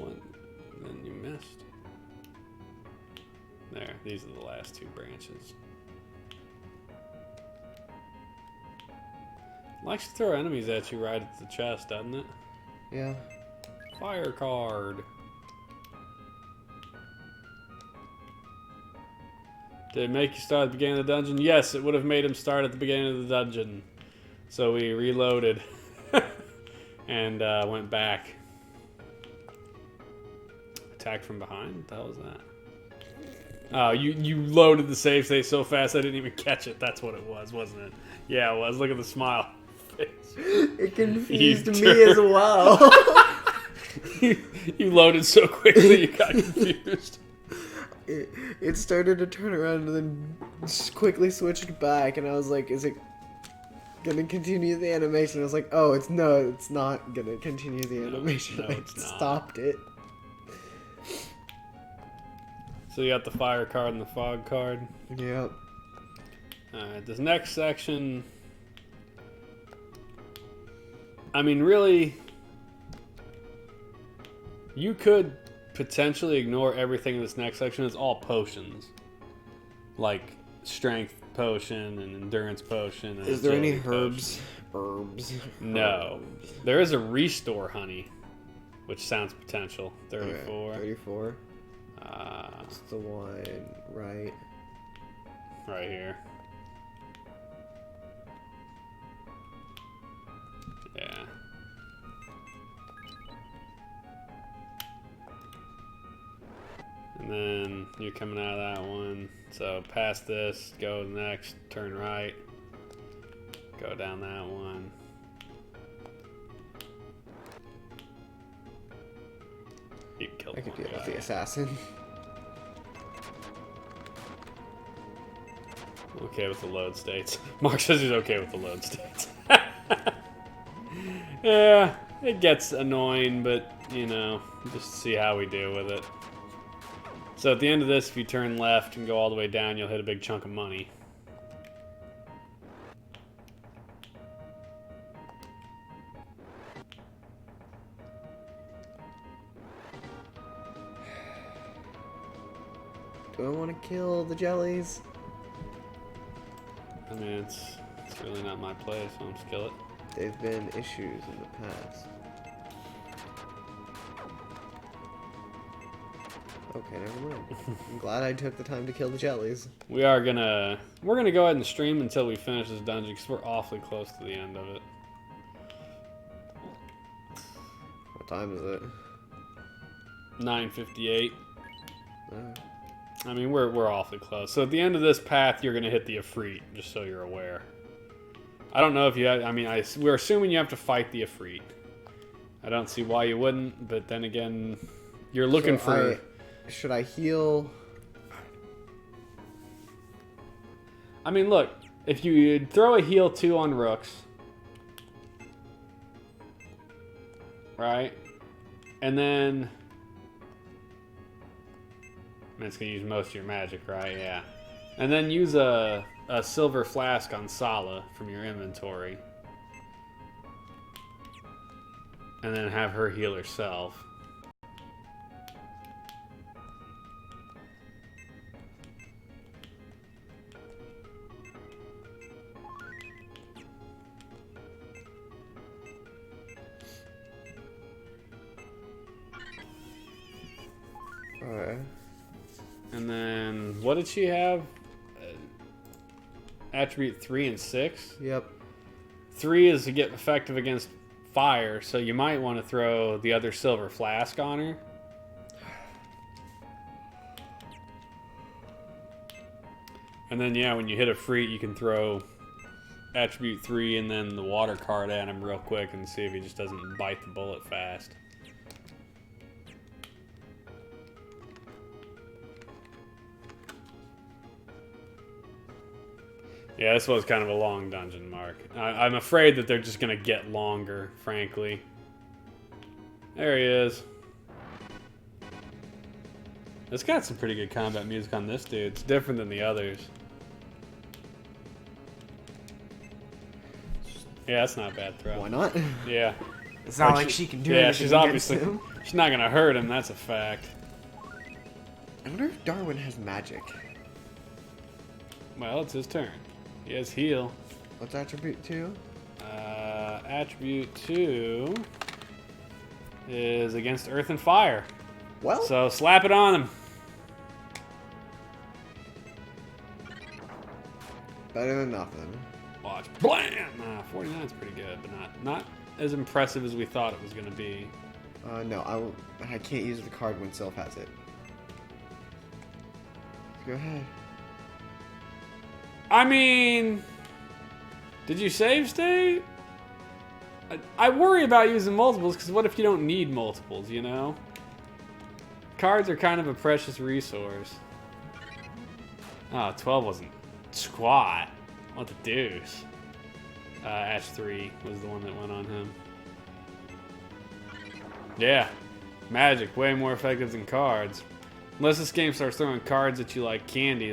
One, then you missed. There, these are the last 2 branches. Likes to throw enemies at you right at the chest, doesn't it? Yeah. Fire card. Did it make you start at the beginning of the dungeon? Yes, it would have made him start at the beginning of the dungeon. So we reloaded and went back. Attack from behind? What the hell was that? Oh, you loaded the save state so fast I didn't even catch it. That's what it was, wasn't it? Yeah, it was. Look at the smile. It confused me as well. You loaded so quickly you got confused. It started to turn around and then just quickly switched back, and I was like, is it gonna continue the animation? I was like, oh, it's not gonna continue the animation. No, I it's not. stopped it. So you got the fire card and the fog card. Yep. Alright, this next section... I mean, really... You could potentially ignore everything in this next section. It's all potions. Like, strength potion and endurance potion. And Is there any agility herbs? No. There is a restore honey. which sounds potential. 34. Okay, 34. That's the one, right? Right here. Yeah. And then you're coming out of that one. So past this, go next, turn right, go down that one. You can kill I could one deal with guy. the assassin. Okay with the load states. Mark says he's okay with the load states. Yeah, it gets annoying, but, you know, just see how we deal with it. So at the end of this, if you turn left and go all the way down, you'll hit a big chunk of money. Do I want to kill the jellies? I mean, it's really not my play, so I'm just kill it. They've been issues in the past. Okay, never mind. I'm glad I took the time to kill the jellies. We're gonna go ahead and stream until we finish this dungeon because we're awfully close to the end of it. What time is it? 9:58. Oh. I mean, we're awfully close. So at the end of this path, you're gonna hit the Ifrit, just so you're aware. I don't know if you have, I mean, we're assuming you have to fight the Ifrit. I don't see why you wouldn't, but then again, you're looking for... Should I heal? I mean, look, if you throw a heal 2 on rooks, right? And then... It's going to use most of your magic, right? Yeah. And then use a silver flask on Sala from your inventory. And then have her heal herself. Alright. And then, what did she have? Attribute 3 and 6? Yep. 3 is to get effective against fire, so you might want to throw the other silver flask on her. And then, yeah, when you hit a Ifrit, you can throw Attribute 3 and then the water card at him real quick and see if he just doesn't bite the bullet fast. Yeah, this was kind of a long dungeon, Mark. I'm afraid that they're just going to get longer, frankly. There he is. It's got some pretty good combat music on this dude. It's different than the others. Yeah, that's not a bad throw. Why not? Yeah. It's not like she can do yeah, anything she's against obviously... him. She's not going to hurt him, that's a fact. I wonder if Darwin has magic. Well, it's his turn. He has heal. What's attribute 2? Attribute 2 is against earth and fire. Well, So slap it on him. better than nothing. Watch. Blam! 49 is pretty good, but not as impressive as we thought it was going to be. No, I can't use the card when Sylph has it. Go ahead. I mean, did you save state? I worry about using multiples because what if you don't need multiples, you know? Cards are kind of a precious resource. Oh, 12 wasn't squat. What the deuce? Ash 3 was the one that went on him. Yeah, magic, way more effective than cards. Unless this game starts throwing cards at you like candy,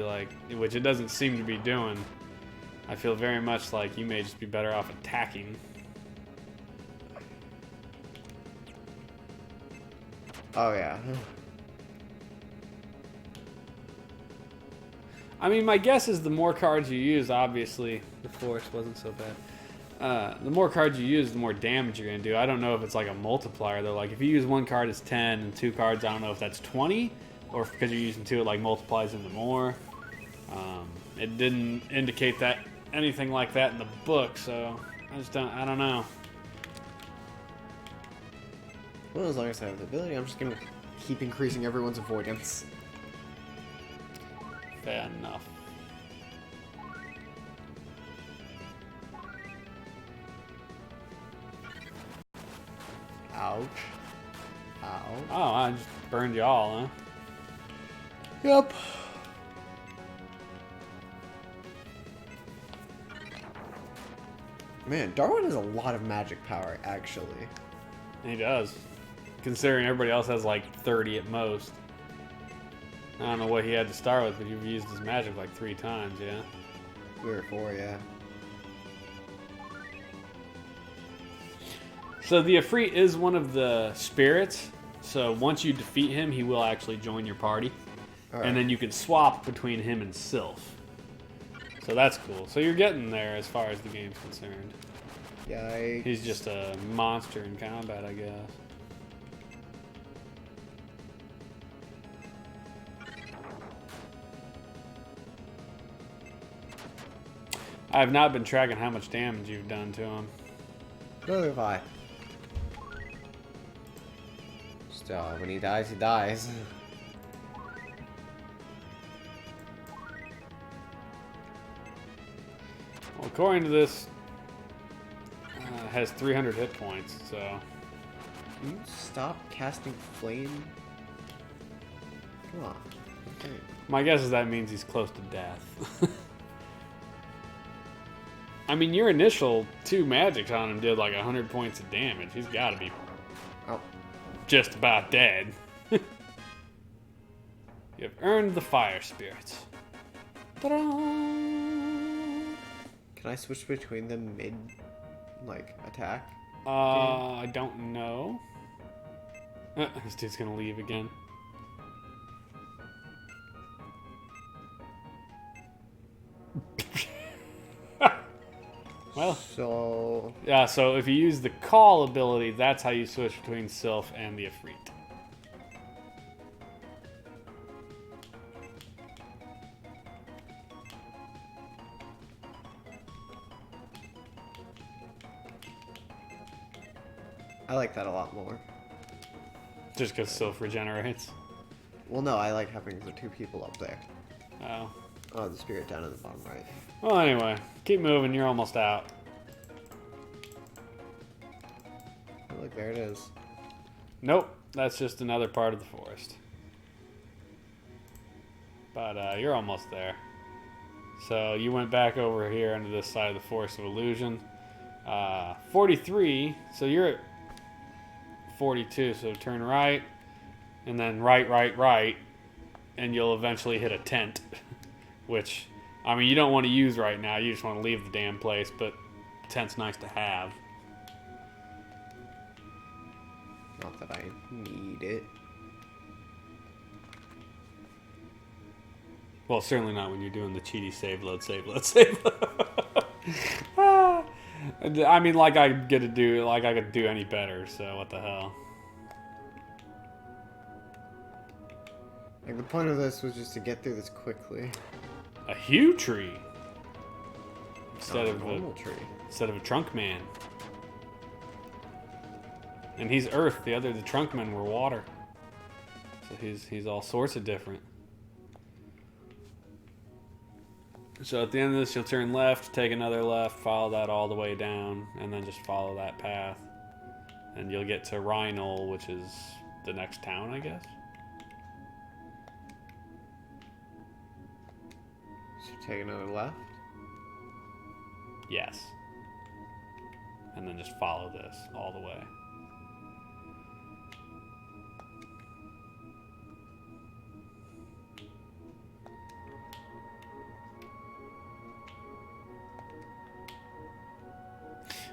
which it doesn't seem to be doing. I feel very much like you may just be better off attacking. Oh, yeah. I mean, my guess is the more cards you use, obviously, the force wasn't so bad. the more cards you use, the more damage you're going to do. I don't know if it's like a multiplier, though. Like, if you use one card, it's 10, and 2 cards, I don't know if that's 20, or if because you're using 2, it, like, multiplies into more. It didn't indicate that anything like that in the book, so I don't know. Well, as long as I have the ability, I'm just gonna keep increasing everyone's avoidance. Fair enough. Ouch. Ow. Oh, I just burned you all, huh? Yep. Man, Darwin has a lot of magic power, actually. He does. Considering everybody else has like 30 at most. I don't know what he had to start with, but you've used his magic like 3 times, yeah? 3 or 4, yeah. So the Ifrit is one of the spirits. So once you defeat him, he will actually join your party. Alright. And then you can swap between him and Sylph. So that's cool. So you're getting there as far as the game's concerned. Yikes. He's just a monster in combat, I guess. I have not been tracking how much damage you've done to him. Neither have I. Still, when he dies, he dies. Well, according to this, has 300 hit points, so... Can you stop casting flame? Come on. Okay. My guess is that means he's close to death. I mean, your initial 2 magics on him did like 100 points of damage. He's got to be just about dead. You have earned the fire spirits. Ta-da! Can I switch between them mid, like, attack? I don't know. This dude's gonna leave again. Well, so yeah, so if you use the call ability, that's how you switch between Sylph and the Ifrit. I like that a lot more. Just because Sylph regenerates. Well, no, I like having the 2 people up there. Oh. Oh, the spirit down in the bottom right. Well, anyway, keep moving. You're almost out. Oh, look, there it is. Nope, that's just another part of the forest. But you're almost there. So you went back over here into this side of the Forest of Illusion. 43, so you're at 42, so turn right, and then right, and you'll eventually hit a tent, which, I mean, you don't want to use right now, you just want to leave the damn place, but a tent's nice to have. Not that I need it. Well, certainly not when you're doing the cheaty save load. I mean, like I could do any better, so what the hell. Like, the point of this was just to get through this quickly. A hue tree instead Not of a normal tree. instead of a trunk man. And he's earth. The trunk men were water. So he's all sorts of different. So at the end of this, you'll turn left, take another left, follow that all the way down, and then just follow that path. And you'll get to Rhinal, which is the next town, I guess. So take another left. Yes. And then just follow this all the way.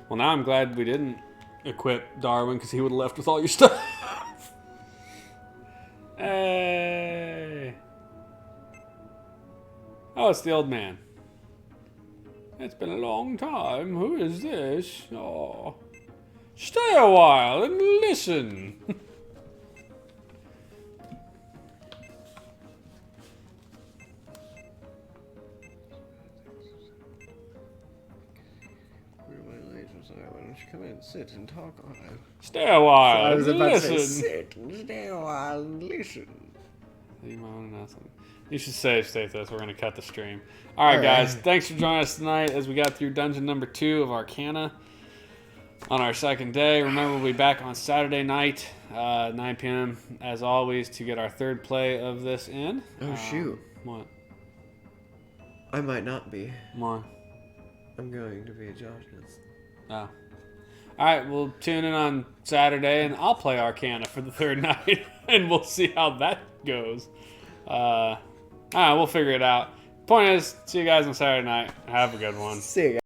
Well, now I'm glad we didn't equip Darwin, because he would have left with all your stuff. Hey! Oh, it's the old man. It's been a long time. Who is this? Oh. Stay a while and listen. Why don't you come in, sit, and talk on it? Stay a while. I was and about listen. to say, sit and stay a while and listen. You should save state this. We're going to cut the stream. All right, guys. Thanks for joining us tonight as we got through dungeon number 2 of Arcana on our second day. Remember, we'll be back on Saturday night, 9 p.m. as always, to get our third play of this in. Oh, shoot. What? I might not be. Why? I'm going to be a Josh's. Oh. All right, we'll tune in on Saturday, and I'll play Arcana for the third night, and we'll see how that goes. All right, we'll figure it out. Point is, see you guys on Saturday night. Have a good one. See ya.